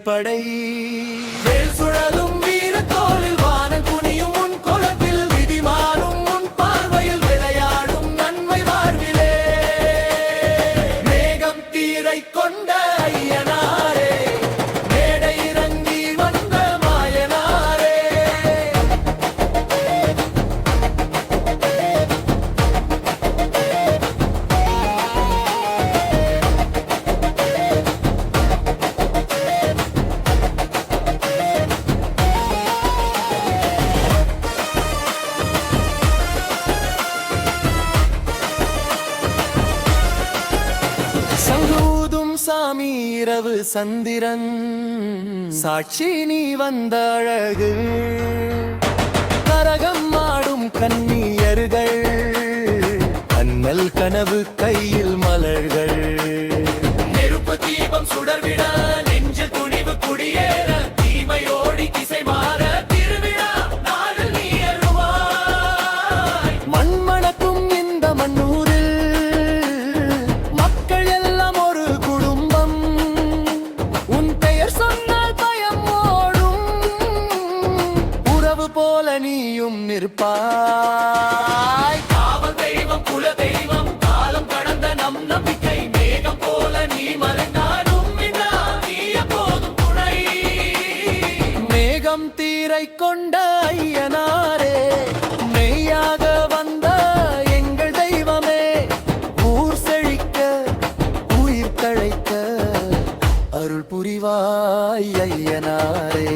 படை வேல் சுழலும் வீர தோளில் வான குனியும் உன் குலத்தில் விதி மாறும் உன் பார்வையில் விளையாடும் நன்மை வாழ்விலே மேகம் தீரை கொண்ட ஐயனாரே மேடை இறங்கி வந்த மாயனாரே சங்கூதும் சாமி இரவு சந்திரன் சாட்சி நீ வந்த அழகு கரகம் ஆடும் கன்னியர்கள் அண்ணல் கனவு கையில் மலர்கள் நெருப்பு தீபம் சுடர்விட நெஞ்சில் துணிவு குடியேற தீமையோடி திசை மாற திருவிழா நாளில் நீ அருவாய் மண்மணக்கும் இந்த மண்ணூரில் மக்கள் எல்லாம் ஒரு குடும்பம் உன் பெயர் சொன்னால் பயம் ஓடும் உறவு போல நீயும் நிற்பாய் காவல் தெய்வம் குல தெய்வம் காலம் கடந்த நம் நம்பிக்கை மேகம் போல நீ மறைந்தாலும் நீ எப்போதும் துணை மேகம் தீரை கொண்ட ஐயனாரே மெய்யாக வந்த எங்கள் தெய்வமே ஊர் செழிக்க உயிர் தழைக்க அருள் புரிவாய் ஐயனாரே